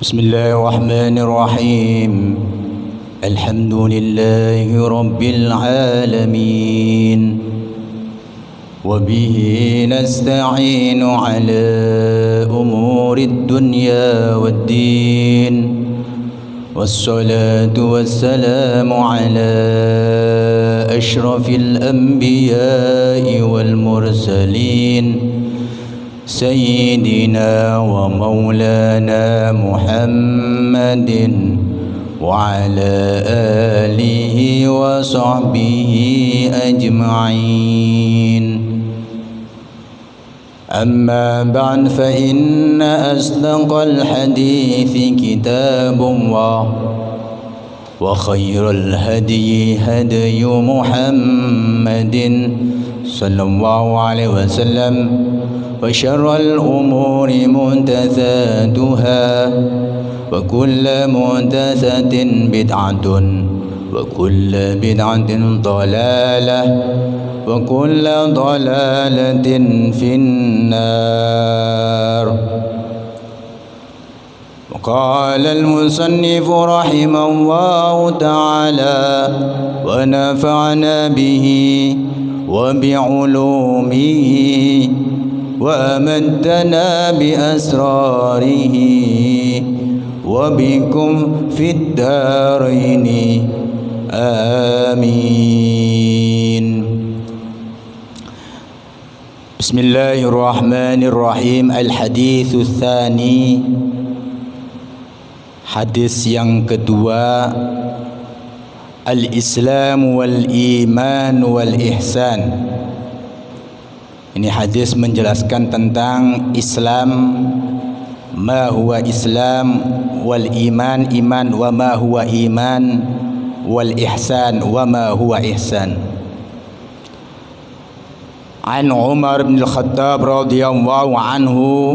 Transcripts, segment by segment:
بسم الله الرحمن الرحيم الحمد لله رب العالمين وبه نستعين على أمور الدنيا والدين والصلاة والسلام على أشرف الأنبياء والمرسلين سيدنا ومولانا محمد وعلى آله وصحبه أجمعين. أما بعد فإن أصدق الحديث كتاب الله وخير الهدي هدي محمد صلى الله عليه وسلم وشر الأمور محدثاتها وكل محدثة بدعة وكل بدعة ضلالة وكل ضلالة في النار. وقال المصنف رحمه الله تعالى ونفعنا به وبعلومه وأمدنا بأسراره وبكم في الدارين آمين. بسم الله الرحمن الرحيم. الحديث الثاني, hadis yang kedua, al-Islam wal iman wal ihsan. Ini hadis menjelaskan tentang Islam, ma huwa Islam, wal iman, iman, wa ma huwa iman, wal ihsan, wa ma huwa ihsan. An Umar bin Al-Khattab radhiyallahu anhu.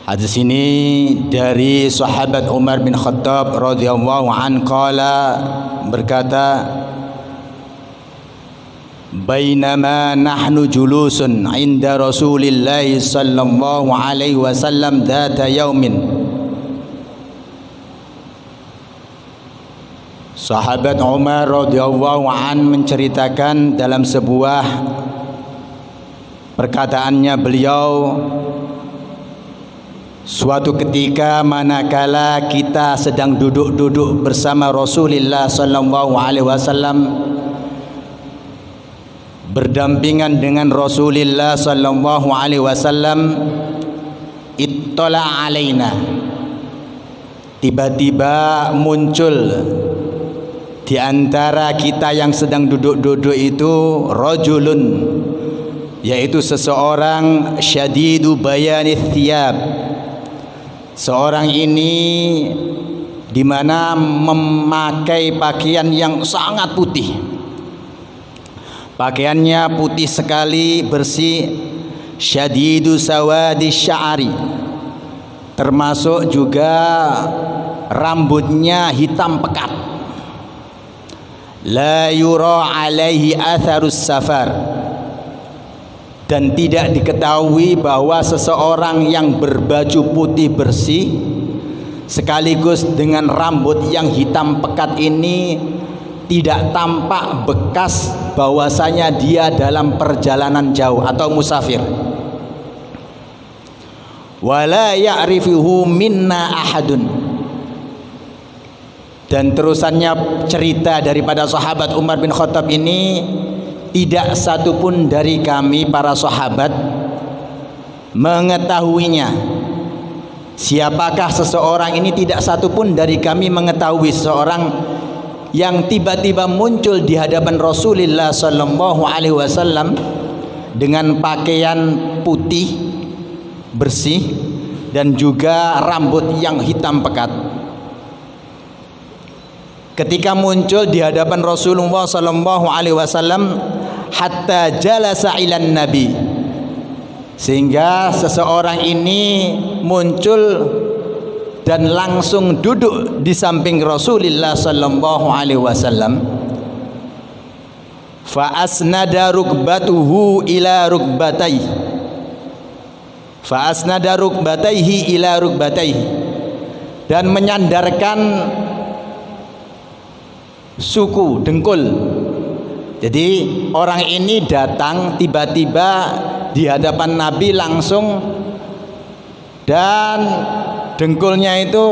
Hadis ini dari sahabat Umar bin Khattab radhiyallahu anhu, qala, berkata, bainama nahnu julusun inda Rasulillah sallallahu alaihi wasallam dzata yaumin. Sahabat Umar radhiyallahu an menceritakan dalam sebuah perkataannya beliau, suatu ketika manakala kita sedang duduk-duduk bersama Rasulullah sallallahu alaihi wasallam, berdampingan dengan Rasulullah sallallahu alaihi wasallam, ittala alaina, tiba-tiba muncul di antara kita yang sedang duduk-duduk itu rajulun, yaitu seseorang, syadidu bayanith thiyab, seorang ini di mana memakai pakaian yang sangat putih. Pakaiannya putih sekali, bersih, syadidu sawadi sya'ari, termasuk juga rambutnya hitam pekat. La yura alaihi atharus safar, dan tidak diketahui bahwa seseorang yang berbaju putih bersih sekaligus dengan rambut yang hitam pekat ini tidak tampak bekas bahwasanya dia dalam perjalanan jauh atau musafir. Wala ya'rifuhu minna ahadun. Dan terusannya cerita daripada sahabat Umar bin Khattab ini, tidak satupun dari kami para sahabat mengetahuinya. Siapakah seseorang ini? Tidak satupun dari kami mengetahui seseorang yang tiba-tiba muncul di hadapan Rasulullah sallallahu alaihi wasallam dengan pakaian putih bersih dan juga rambut yang hitam pekat. Ketika muncul di hadapan Rasulullah sallallahu alaihi wasallam, hatta jalasa ilan nabi, sehingga seseorang ini muncul dan langsung duduk di samping Rasulullah sallallahu alaihi wasallam. Fa asnada rukbatuhu ila rukbatai, fa asnada rukbataihi ila rukbataihi, dan menyandarkan suku dengkul. Jadi orang ini datang tiba-tiba di hadapan Nabi langsung, dan dengkulnya itu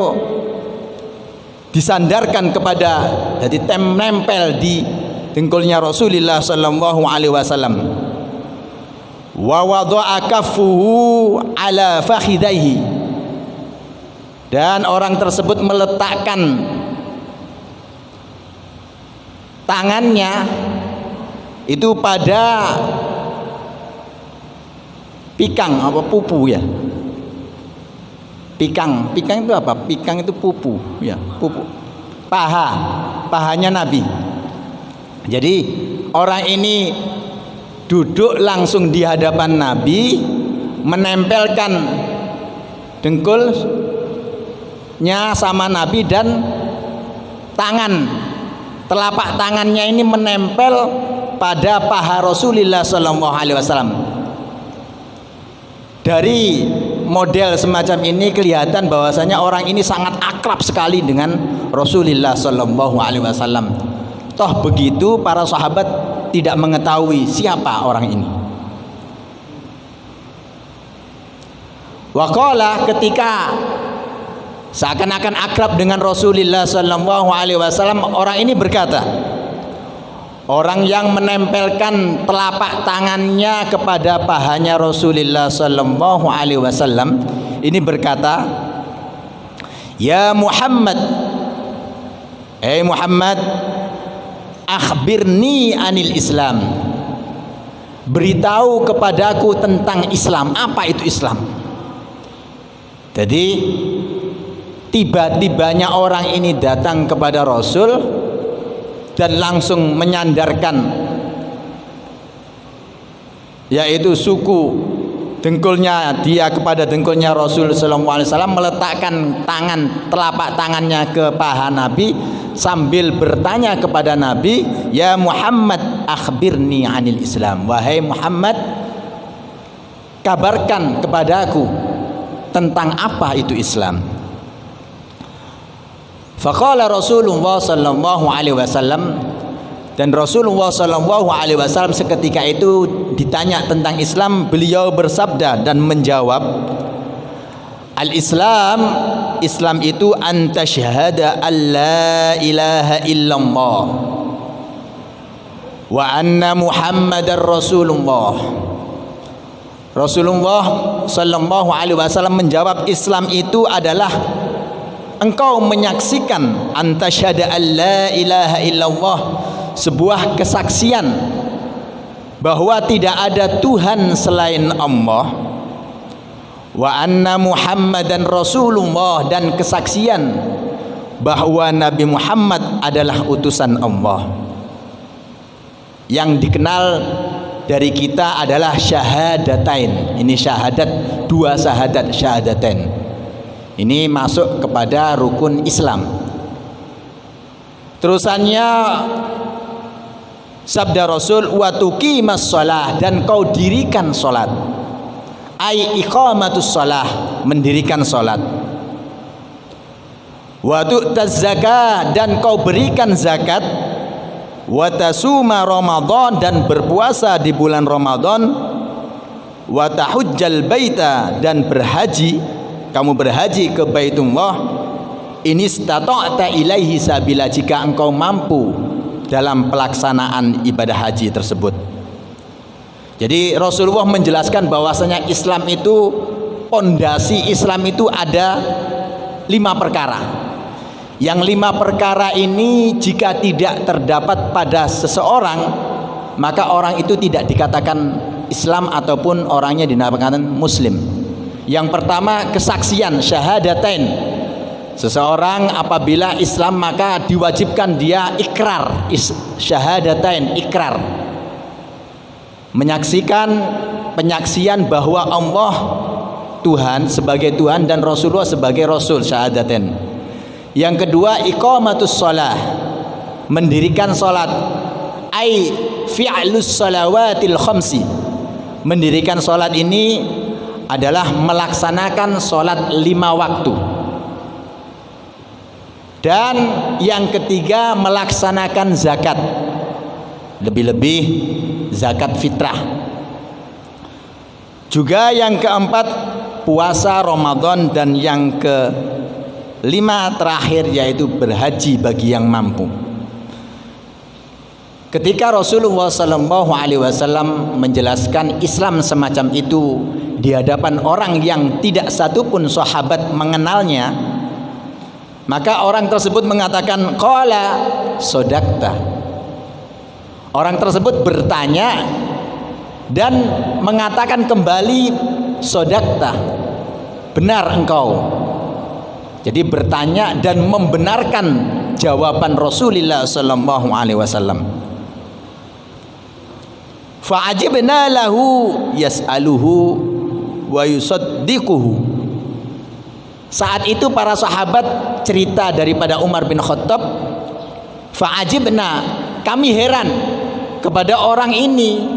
disandarkan kepada, jadi nempel di dengkulnya Rasulullah sallallahu alaihi wasallam. Wa wada'a kaffuhu ala fakhidaihi, dan orang tersebut meletakkan tangannya itu pada pikang apa pupu ya. Pikang itu apa? Pikang itu pupu ya, pupu. Pahanya Nabi. Jadi orang ini duduk langsung di hadapan Nabi, menempelkan dengkulnya sama Nabi, dan telapak tangannya ini menempel pada paha Rasulullah sallallahu alaihi wasallam. Dari model semacam ini kelihatan bahwasanya orang ini sangat akrab sekali dengan Rasulullah sallallahu alaihi wasallam. Toh begitu para sahabat tidak mengetahui siapa orang ini. Waqala, ketika seakan-akan akrab dengan Rasulullah sallallahu alaihi wasallam, orang ini berkata, orang yang menempelkan telapak tangannya kepada pahanya Rasulullah sallallahu alaihi wasallam ini berkata, "Ya Muhammad, Muhammad, akhbirni anil Islam." Beritahu kepadaku tentang Islam. Apa itu Islam? Jadi tiba-tibanya orang ini datang kepada Rasul dan langsung menyandarkan, yaitu suku dengkulnya dia kepada dengkulnya Rasul sallallahu alaihi wasallam, meletakkan telapak tangannya ke paha Nabi sambil bertanya kepada Nabi, "Ya Muhammad, akhbirni anil Islam." Wahai Muhammad, kabarkan kepadaku tentang apa itu Islam. Faqala Rasulullah sallallahu alaihi wasallam, dan Rasulullah sallallahu alaihi wasallam seketika itu ditanya tentang Islam, beliau bersabda dan menjawab, "Al-Islam, Islam itu anta syahada alla ilaha illallah wa anna Muhammadar Rasulullah." Rasulullah sallallahu alaihi wasallam menjawab, Islam itu adalah engkau menyaksikan anta syahada alla ilaha illallah, sebuah kesaksian bahwa tidak ada Tuhan selain Allah, wa anna Muhammadan Rasulullah, dan kesaksian bahwa Nabi Muhammad adalah utusan Allah. Yang dikenal dari kita adalah syahadatain. Ini syahadat, dua syahadatain. Ini masuk kepada rukun Islam. Terusannya sabda Rasul, wa tuqimas shalah, dan kau dirikan salat. Ai iqamatus shalah, mendirikan salat. Wa tu'taz zakah, dan kau berikan zakat. Wa tasuma Ramadan, dan berpuasa di bulan Ramadan. Wa tahujjal baita, dan berhaji, kamu berhaji ke Baitullah. Ini istata'ta ilaihi sabila, jika engkau mampu dalam pelaksanaan ibadah haji tersebut. Jadi Rasulullah menjelaskan bahwasanya Islam itu, pondasi Islam itu ada 5 perkara. Yang 5 perkara ini jika tidak terdapat pada seseorang, maka orang itu tidak dikatakan Islam ataupun orangnya dinamakan Muslim. Yang pertama, kesaksian, syahadatain. Seseorang apabila Islam maka diwajibkan dia ikrar, syahadatain, ikrar, menyaksikan penyaksian bahwa Allah Tuhan sebagai Tuhan dan Rasulullah sebagai Rasul, syahadatain. Yang kedua, iqamatus shalah, mendirikan salat, ai fi'lus salawatil khamsi. Mendirikan salat ini adalah melaksanakan sholat 5 waktu. Dan yang ketiga melaksanakan zakat, lebih-lebih zakat fitrah. Juga yang keempat puasa Ramadan, dan yang kelima terakhir yaitu berhaji bagi yang mampu. Ketika Rasulullah SAW menjelaskan Islam semacam itu di hadapan orang yang tidak satupun sahabat mengenalnya, maka orang tersebut mengatakan qala sodakta. Orang tersebut bertanya dan mengatakan kembali sodakta, benar engkau. Jadi bertanya dan membenarkan jawaban Rasulullah sallallahu alaihi wasallam. Fa'ajibna lahu yas'aluhu wa yusaddiquhu. Saat itu para sahabat cerita daripada Umar bin Khattab, fa'ajibna, kami heran kepada orang ini.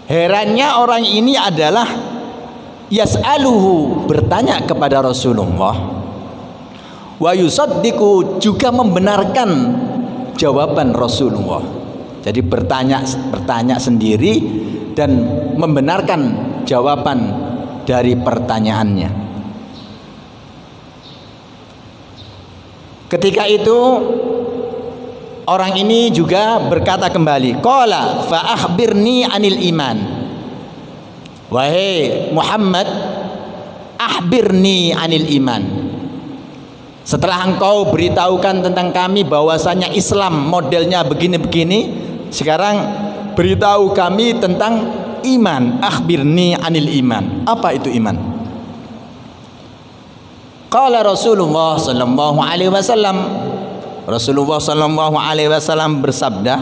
Herannya orang ini adalah yas'aluhu, bertanya kepada Rasulullah, wa yusaddiqu, juga membenarkan jawaban Rasulullah. Jadi bertanya sendiri dan membenarkan jawaban dari pertanyaannya. Ketika itu orang ini juga berkata kembali, qala fa akhbirni anil iman. Wahai Muhammad, akhbirni anil iman. Setelah engkau beritahukan tentang kami bahwasanya Islam modelnya begini-begini, sekarang beritahu kami tentang iman. Akhbirni anil iman. Apa itu iman? Qala Rasulullah sallallahu alaihi wasallam, Rasulullah sallallahu alaihi wasallam bersabda,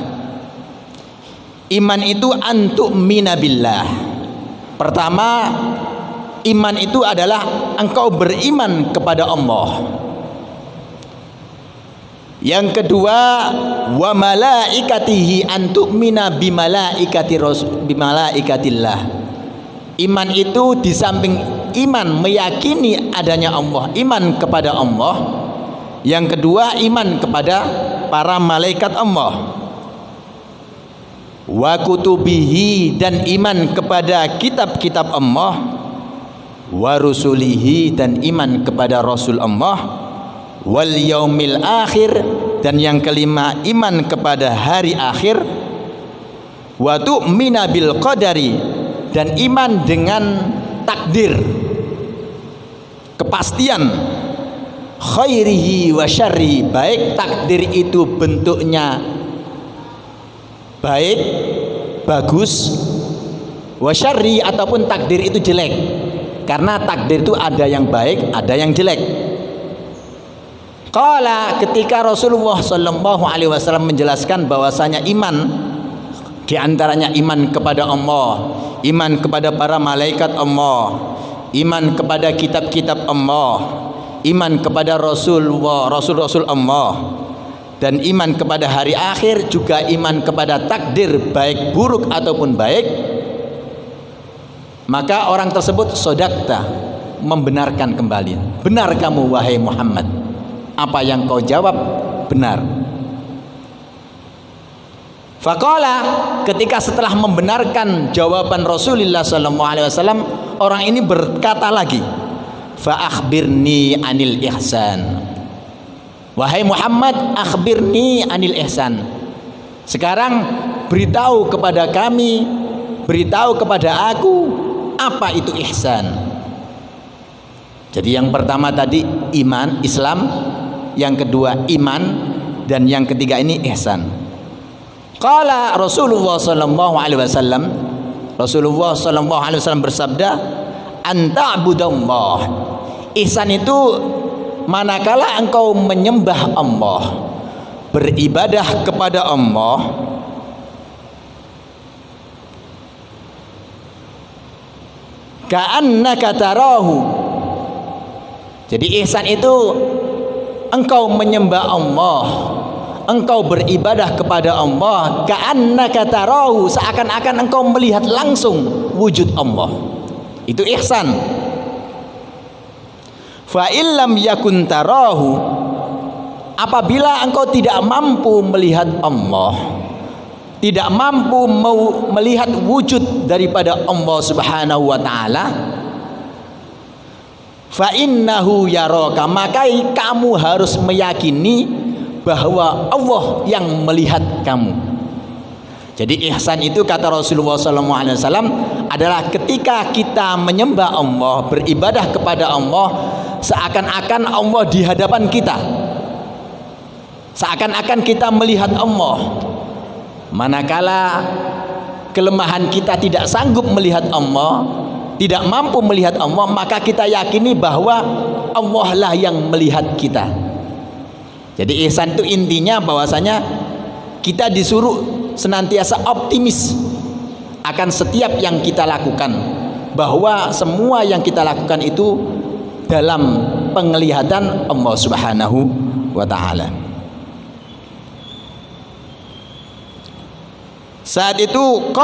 iman itu antu'mina billah. Pertama, iman itu adalah engkau beriman kepada Allah. Yang kedua, wa malaikatihi, antu'mina bimalaikatillah. Iman itu di samping iman meyakini adanya Allah, iman kepada Allah. Yang kedua, iman kepada para malaikat Allah. Wa kutubihi, dan iman kepada kitab-kitab Allah. Wa rusulihi, dan iman kepada Rasul Allah. Wal yaumil akhir, dan yang kelima iman kepada hari akhir. Wa tu'mina bil qadari, dan iman dengan takdir, kepastian, khairihi wa syarrihi, baik takdir itu bentuknya baik, bagus, wa syarri, ataupun takdir itu jelek. Karena takdir itu ada yang baik, ada yang jelek. Qala, ketika Rasulullah sallallahu alaihi wasallam menjelaskan bahwasanya iman di antaranya iman kepada Allah, iman kepada para malaikat Allah, iman kepada kitab-kitab Allah, iman kepada Rasulullah, rasul-rasul Allah, dan iman kepada hari akhir, juga iman kepada takdir baik buruk ataupun baik. Maka orang tersebut sodakta, membenarkan kembali. Benar kamu wahai Muhammad, apa yang kau jawab benar. Faqala, ketika setelah membenarkan jawaban Rasulullah SAW, orang ini berkata lagi, fa akhbirni anil ihsan. Wahai Muhammad, akhbirni anil ihsan. Sekarang beritahu kepada kami, beritahu kepada aku, apa itu ihsan. Jadi yang pertama tadi iman, Islam, yang kedua iman, dan yang ketiga ini ihsan. Qala Rasulullah sallallahu alaihi wasallam, Rasulullah sallallahu alaihi wasallam bersabda, anta'budallah. Ihsan itu manakala engkau menyembah Allah, beribadah kepada Allah, ka'annaka tarahu. Jadi ihsan itu engkau menyembah Allah, engkau beribadah kepada Allah, ka'annaka tarahu, seakan-akan engkau melihat langsung wujud Allah. Itu ihsan. Fa illam yakun tarahu, apabila engkau tidak mampu melihat Allah, tidak mampu melihat wujud daripada Allah Subhanahu wa taala, fa innahu yaraka, maka kamu harus meyakini bahwa Allah yang melihat kamu. Jadi ihsan itu kata Rasulullah SAW adalah ketika kita menyembah Allah, beribadah kepada Allah, seakan-akan Allah di hadapan kita, seakan-akan kita melihat Allah. Manakala kelemahan kita tidak sanggup melihat Allah, tidak mampu melihat Allah, maka kita yakini bahwa Allah lah yang melihat kita. Jadi ihsan itu intinya bahwasanya kita disuruh senantiasa optimis akan setiap yang kita lakukan, bahwa semua yang kita lakukan itu dalam penglihatan Allah Subhanahu wa taala. Saat itu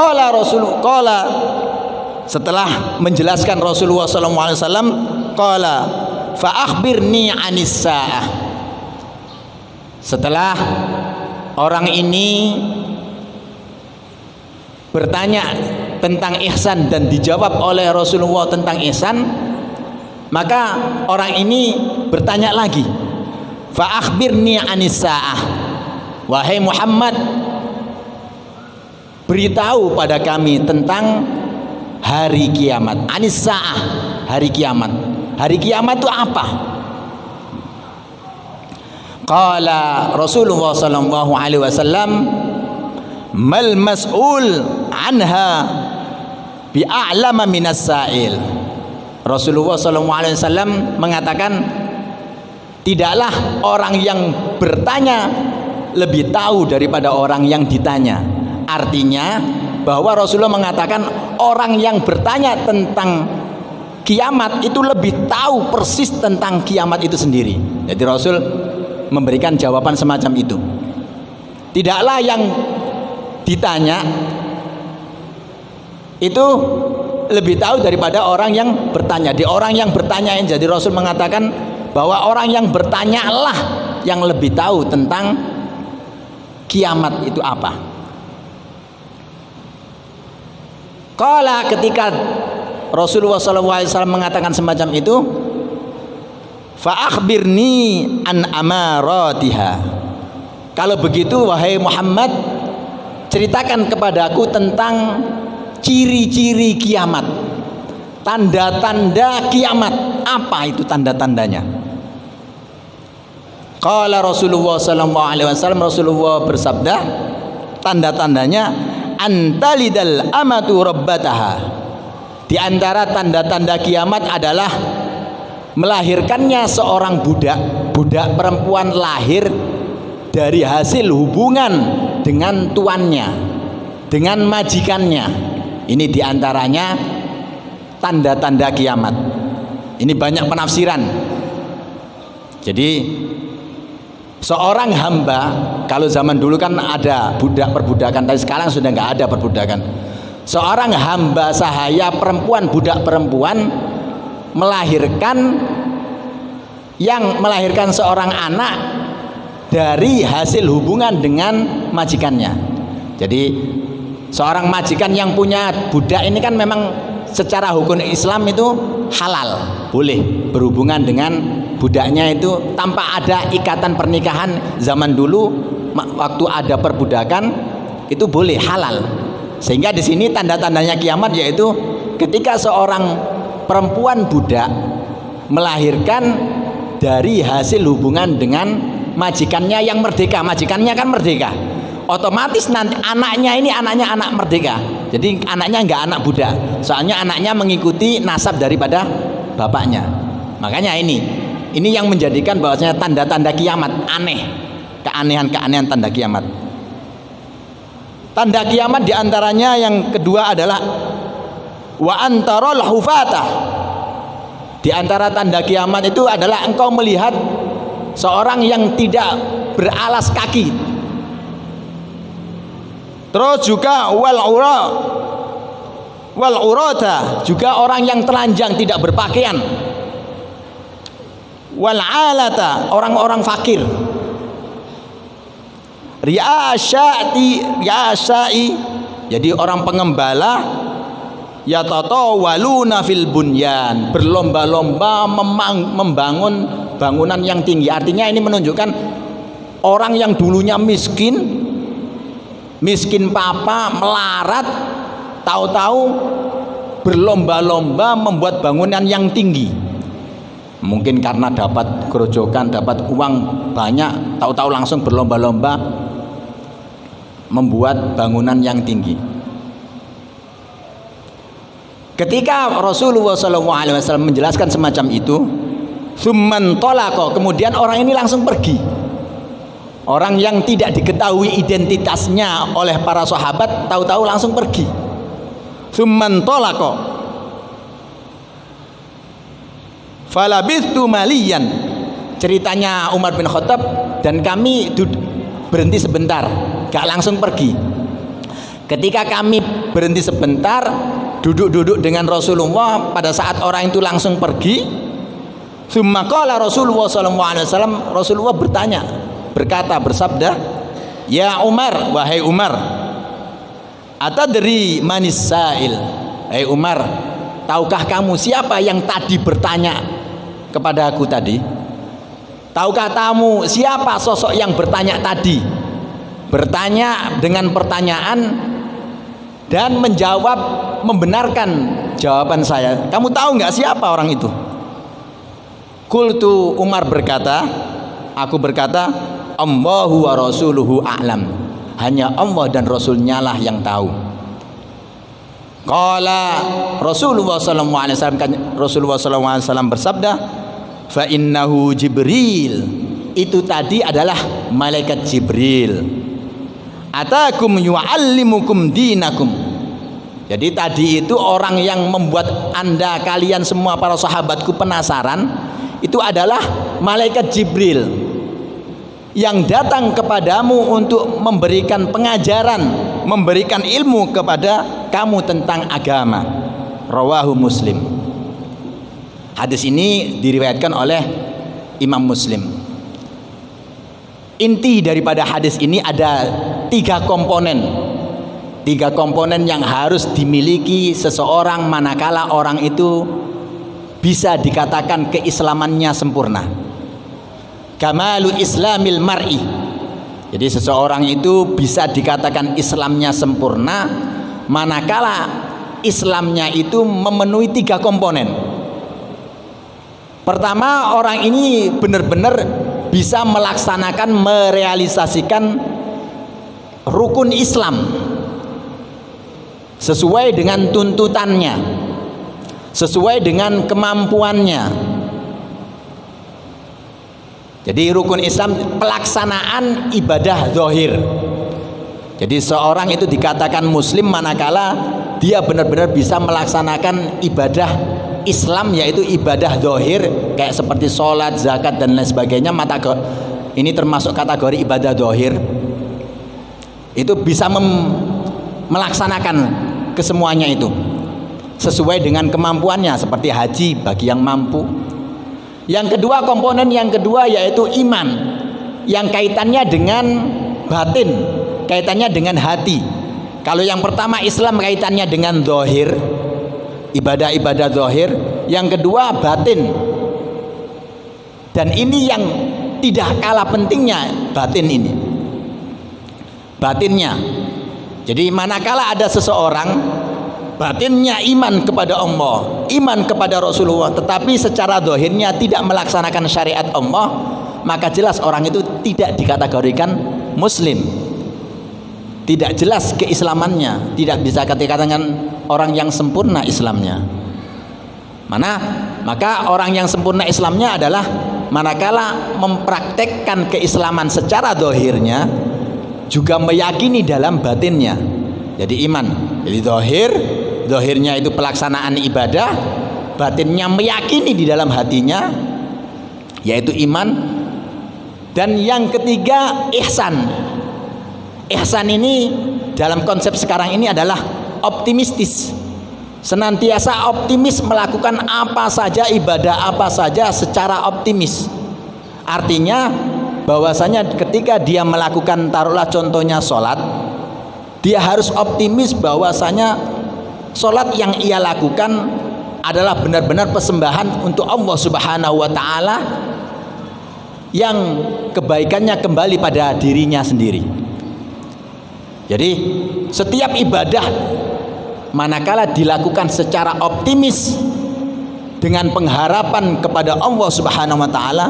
setelah menjelaskan Rasulullah SAW, qala fa akhbirni anis saah. Setelah orang ini bertanya tentang ihsan dan dijawab oleh Rasulullah tentang ihsan, maka orang ini bertanya lagi, fa akhbirni anis saah. Wahai Muhammad, beritahu pada kami tentang hari kiamat. Anis sa'ah, hari kiamat. Hari kiamat itu apa? Qala Rasulullah sallallahu alaihi wasallam, mal mas'ul anha bi'a'lama minas sa'il. Rasulullah sallallahu alaihi wasallam mengatakan, tidaklah orang yang bertanya lebih tahu daripada orang yang ditanya. Artinya bahwa Rasulullah mengatakan orang yang bertanya tentang kiamat itu lebih tahu persis tentang kiamat itu sendiri. Jadi Rasul memberikan jawaban semacam itu. Tidaklah yang ditanya itu lebih tahu daripada orang yang bertanya. Di orang yang bertanya, jadi Rasul mengatakan bahwa orang yang bertanya lah yang lebih tahu tentang kiamat itu apa. Qala, ketika Rasulullah SAW mengatakan semacam itu, fa akhbirni an amaratiha. Kalau begitu wahai Muhammad, ceritakan kepadaku tentang ciri-ciri kiamat, tanda-tanda kiamat. Apa itu tanda-tandanya? Qala Rasulullah SAW, Rasulullah bersabda, tanda-tandanya antalidal amatu rabbataha. Di antara tanda-tanda kiamat adalah melahirkannya seorang budak perempuan lahir dari hasil hubungan dengan tuannya, dengan majikannya. Ini diantaranya tanda-tanda kiamat. Ini banyak penafsiran. Jadi seorang hamba, kalau zaman dulu kan ada budak perbudakan, tapi sekarang sudah nggak ada perbudakan. Seorang hamba sahaya perempuan, budak perempuan melahirkan seorang anak dari hasil hubungan dengan majikannya. Jadi seorang majikan yang punya budak ini kan memang secara hukum Islam itu halal, boleh berhubungan dengan budaknya itu tanpa ada ikatan pernikahan. Zaman dulu waktu ada perbudakan itu boleh, halal. Sehingga di sini tanda-tandanya kiamat yaitu ketika seorang perempuan budak melahirkan dari hasil hubungan dengan majikannya yang merdeka. Majikannya kan merdeka, otomatis nanti anaknya ini anak merdeka. Jadi anaknya enggak anak budak, soalnya anaknya mengikuti nasab daripada bapaknya. Makanya ini yang menjadikan bahwasanya tanda-tanda kiamat aneh, keanehan-keanehan tanda kiamat. Tanda kiamat diantaranya yang kedua adalah wa antarul hufata. Di antara tanda kiamat itu adalah engkau melihat seorang yang tidak beralas kaki. Terus juga wal ura, wal urata, juga orang yang telanjang tidak berpakaian, wal alata, orang-orang fakir, ri'asyai, jadi orang pengembala, yatatawaluna fil bunyan, berlomba-lomba membangun bangunan yang tinggi. Artinya ini menunjukkan orang yang dulunya miskin papa, melarat, tahu-tahu berlomba-lomba membuat bangunan yang tinggi. Mungkin karena dapat kerojokan, dapat uang banyak, tahu-tahu langsung berlomba-lomba membuat bangunan yang tinggi. Ketika Rasulullah SAW menjelaskan semacam itu, summan tolako, kemudian orang ini langsung pergi. Orang yang tidak diketahui identitasnya oleh para sahabat, tahu-tahu langsung pergi. Summan tolako, falabithtu maliyan, ceritanya Umar bin Khattab, dan kami berhenti sebentar, gak langsung pergi. Ketika kami berhenti sebentar, duduk-duduk dengan Rasulullah, pada saat orang itu langsung pergi, summa qala Rasulullah SAW, Rasulullah bersabda, ya Umar, wahai Umar, atadri manis sa'il, hai Umar, tahukah kamu siapa yang tadi bertanya kepada aku tadi? Tahukah kamu siapa sosok yang bertanya tadi? Bertanya dengan pertanyaan dan menjawab, membenarkan jawaban saya. Kamu tahu nggak siapa orang itu? Qultu, Umar berkata, aku berkata, Allahu wa rasuluhu a'lam, hanya Allah dan Rasulnya lah yang tahu. Qala Rasulullah SAW bersabda, fa innahu Jibril, itu tadi adalah malaikat Jibril, atakum yu'allimukum dinakum. Jadi tadi itu orang yang membuat anda, kalian semua para sahabatku penasaran, itu adalah malaikat Jibril yang datang kepadamu untuk memberikan pengajaran, memberikan ilmu kepada kamu tentang agama. Rawahu Muslim. Hadis ini diriwayatkan oleh Imam Muslim. Inti daripada hadis ini ada tiga komponen yang harus dimiliki seseorang manakala orang itu bisa dikatakan keislamannya sempurna. Kamalu islamil mar'i, jadi seseorang itu bisa dikatakan Islamnya sempurna manakala Islamnya itu memenuhi tiga komponen. Pertama, orang ini benar-benar bisa melaksanakan, merealisasikan rukun Islam sesuai dengan tuntutannya, sesuai dengan kemampuannya. Jadi rukun Islam, pelaksanaan ibadah zahir. Jadi seorang itu dikatakan muslim manakala dia benar-benar bisa melaksanakan ibadah Islam, yaitu ibadah zahir, kayak seperti sholat, zakat dan lain sebagainya. Ini termasuk kategori ibadah zahir. Itu bisa melaksanakan kesemuanya itu sesuai dengan kemampuannya, seperti haji bagi yang mampu. Yang kedua, komponen yang kedua yaitu iman, yang kaitannya dengan batin, kaitannya dengan hati. Kalau yang pertama Islam kaitannya dengan zahir, ibadah-ibadah zahir. Yang kedua batin, dan ini yang tidak kalah pentingnya, batin ini, batinnya. Jadi manakala ada seseorang batinnya iman kepada Allah, iman kepada Rasulullah, tetapi secara zahirnya tidak melaksanakan syariat Allah, maka jelas orang itu tidak dikategorikan muslim, tidak jelas keislamannya, tidak bisa dikatakan orang yang sempurna Islamnya. Maka orang yang sempurna Islamnya adalah manakala mempraktekkan keislaman secara zahirnya juga meyakini dalam batinnya. Jadi iman, jadi zahirnya itu pelaksanaan ibadah, batinnya meyakini di dalam hatinya, yaitu iman. Dan yang ketiga ihsan. Ihsan ini dalam konsep sekarang ini adalah optimistis. senantiasa optimis melakukan apa saja, ibadah apa saja secara optimis. Artinya bahwasanya ketika dia melakukan, taruhlah contohnya sholat, dia harus optimis bahwasanya sholat yang ia lakukan adalah benar-benar persembahan untuk Allah Subhanahu wa Ta'ala, yang kebaikannya kembali pada dirinya sendiri. Jadi setiap ibadah manakala dilakukan secara optimis dengan pengharapan kepada Allah Subhanahu wa Ta'ala,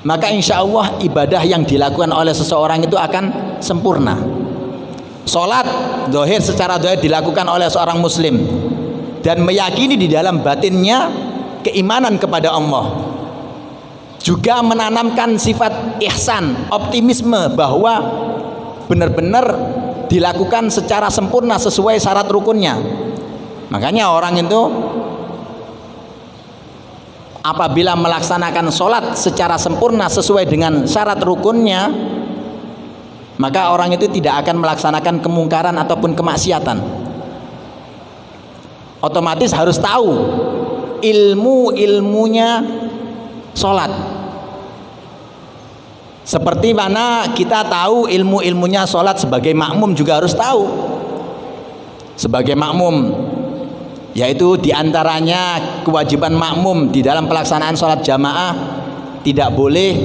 maka insya Allah ibadah yang dilakukan oleh seseorang itu akan sempurna. Sholat zahir, secara zahir dilakukan oleh seorang muslim dan meyakini di dalam batinnya keimanan kepada Allah, juga menanamkan sifat ihsan, optimisme bahwa benar-benar dilakukan secara sempurna sesuai syarat rukunnya. Makanya orang itu apabila melaksanakan sholat secara sempurna sesuai dengan syarat rukunnya, maka orang itu tidak akan melaksanakan kemungkaran ataupun kemaksiatan. Otomatis harus tahu ilmunya sholat. Seperti mana kita tahu ilmunya sholat, sebagai makmum juga harus tahu. Sebagai makmum, yaitu diantaranya kewajiban makmum di dalam pelaksanaan sholat jamaah, tidak boleh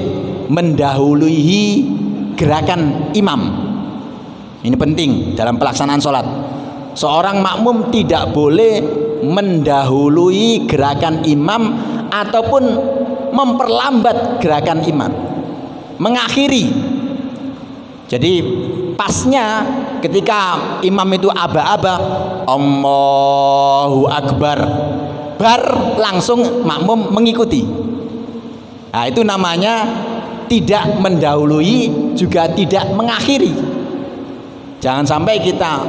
mendahului gerakan imam. Ini penting dalam pelaksanaan sholat. Seorang makmum tidak boleh mendahului gerakan imam ataupun memperlambat gerakan imam, mengakhiri. Jadi pasnya ketika imam itu aba-aba, Allahu Akbar, bar langsung makmum mengikuti. Nah, itu namanya tidak mendahului juga tidak mengakhiri. Jangan sampai kita,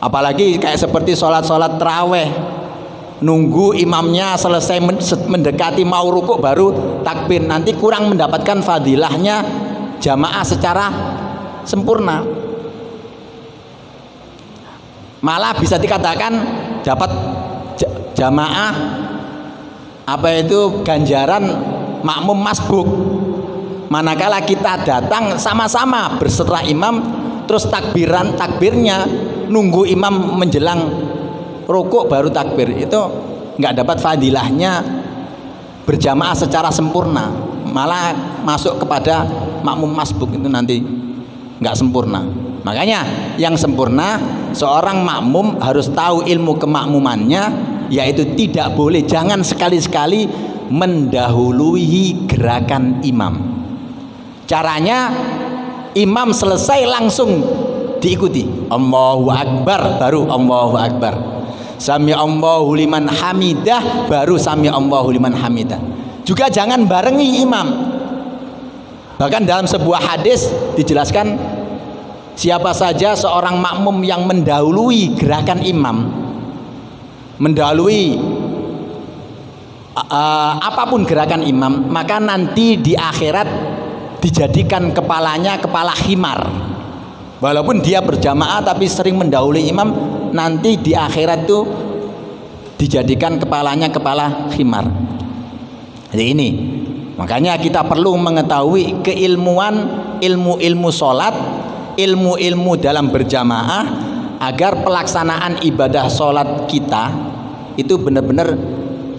apalagi kayak seperti sholat terawih, nunggu imamnya selesai mendekati mau rukuk baru takbir, nanti kurang mendapatkan fadilahnya jamaah secara sempurna. Malah bisa dikatakan dapat jamaah apa itu ganjaran makmum masbuk, manakala kita datang sama-sama berserta imam, terus takbirnya nunggu imam menjelang rukuk baru takbir, itu nggak dapat fadilahnya berjamaah secara sempurna, malah masuk kepada makmum masbuk, itu nanti nggak sempurna. Makanya yang sempurna, seorang makmum harus tahu ilmu kemakmumannya, yaitu tidak boleh, jangan sekali-sekali mendahului gerakan imam. Caranya imam selesai langsung diikuti, Allahu Akbar, baru Allahu Akbar, Sami Allahu liman hamidah, baru Sami Allahu liman hamidah. Juga jangan barengi imam. Bahkan dalam sebuah hadis dijelaskan, siapa saja seorang makmum yang mendahului gerakan imam, mendahului apapun gerakan imam, maka nanti di akhirat dijadikan kepalanya kepala khimar. Walaupun dia berjamaah tapi sering mendahului imam, nanti di akhirat itu dijadikan kepalanya kepala khimar. Jadi ini, makanya kita perlu mengetahui keilmuan ilmu sholat, ilmu dalam berjamaah, agar pelaksanaan ibadah sholat kita itu benar-benar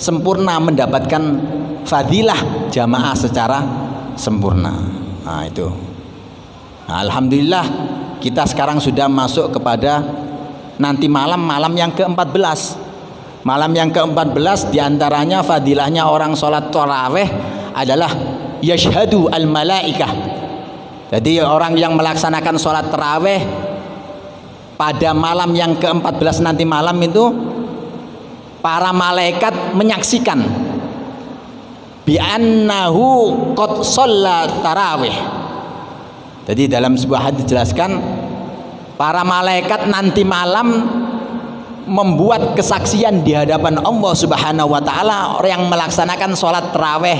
sempurna, mendapatkan fadilah jamaah secara sempurna. Nah itu, nah, alhamdulillah kita sekarang sudah masuk kepada nanti malam yang ke-14. Malam yang ke-14 diantaranya fadilahnya orang sholat tarawih adalah yashhadu al malaikah. Jadi orang yang melaksanakan sholat tarawih pada malam yang ke-14 nanti malam itu, para malaikat menyaksikan bi annahu qad shalla tarawih. Jadi dalam sebuah hadis dijelaskan, para malaikat nanti malam membuat kesaksian di hadapan Allah Subhanahu wa Ta'ala orang yang melaksanakan sholat tarawih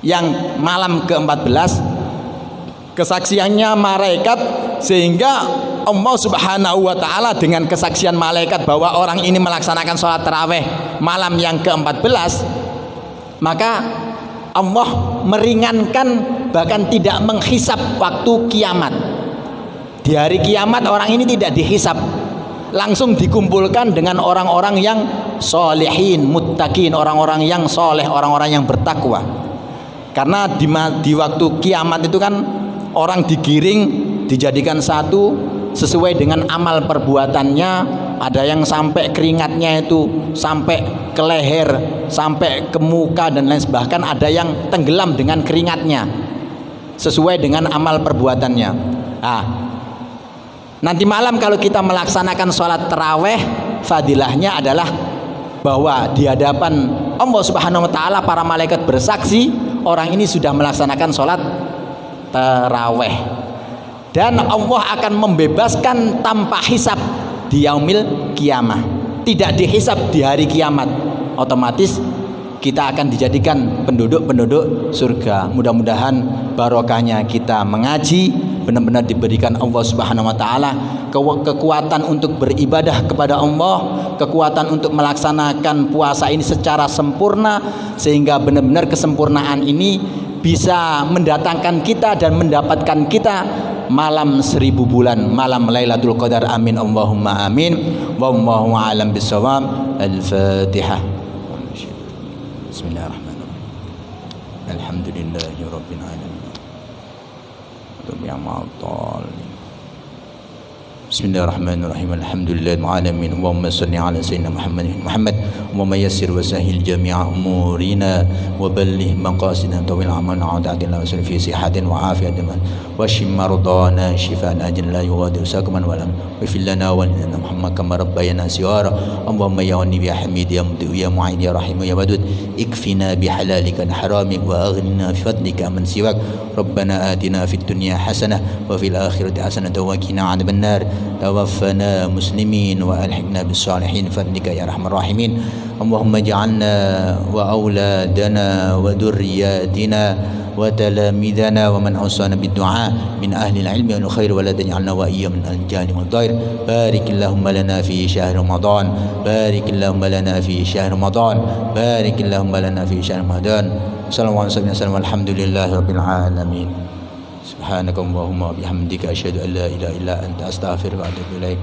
yang malam ke-14. Kesaksiannya malaikat sehingga Allah Subhanahu wa taala dengan kesaksian malaikat bahwa orang ini melaksanakan sholat tarawih malam yang ke-14, maka Allah meringankan, bahkan tidak menghisap waktu kiamat. Di hari kiamat orang ini tidak dihisap, langsung dikumpulkan dengan orang-orang yang solehin, muttaqin, orang-orang yang soleh, orang-orang yang bertakwa. Karena di waktu kiamat itu kan orang digiring, dijadikan satu sesuai dengan amal perbuatannya. Ada yang sampai keringatnya itu sampai ke leher, sampai ke muka dan lain sebagainya. Bahkan ada yang tenggelam dengan keringatnya sesuai dengan amal perbuatannya. Nah, nanti malam kalau kita melaksanakan sholat taraweh, fadilahnya adalah bahwa di hadapan Allah Subhanahu wa taala para malaikat bersaksi orang ini sudah melaksanakan sholat taraweh, dan Allah akan membebaskan tanpa hisab di yaumil kiamah. Tidak dihisab di hari kiamat, otomatis kita akan dijadikan penduduk-penduduk surga. Mudah-mudahan barokahnya kita mengaji benar-benar diberikan Allah Subhanahu wa taala kekuatan untuk beribadah kepada Allah, kekuatan untuk melaksanakan puasa ini secara sempurna, sehingga benar-benar kesempurnaan ini bisa mendatangkan kita dan mendapatkan kita malam 1000 bulan, malam Lailatul Qadar. Amin Allahumma amin. Wallahu a'lam bissawab. Al-Fatihah. Bismillahirrahmanirrahim. Alhamdulillahi rabbil alamin. Bismillahirrahmanirrahim. Alhamdulillahil alamin. Allahumma shalli ala sayyidina Muhammad wa yassir wa sahhil jami'a umurina wa balligh maqasidana tawil amalna wa ta'dilna wa fi sihatin wa afiyatin wa shim mardana shifaan ajin la yughadiru saqaman wa lam wa fil lana wa lana Muhammad kama rabbayana siwara. Allahumma ya wani ya hamid ya mudi ya mu'in ya rahim ya wadud ikfina bihalalika an haramik wa aghnina bi fadlika man siwak. Rabbana atina fid dunya hasanah wa fil akhirati hasanah wa qina adhaban nar. Tawaffana muslimin wa alhiqna bis salihin fadlika ya arhamar rahimin. Allahumma ij'alna wa auladana wa dhurriyyatina wa talamidana wa man awsana bid du'a min ahli al-ilmi wal khair wa la taj'alna wa iyyahum min al-jahli wad dhair. Barik Allahumma lana fi syahr Ramadan, barik Allahumma lana fi syahr Ramadan, barik Allahumma lana fi syahr Ramadan. Sallallahu alaihi wasallam. Alhamdulillahi rabbil alamin. Subhanakallahumma wa bihamdika asyhadu an la ilaha illa anta astaghfiruka wa atubu ilaik.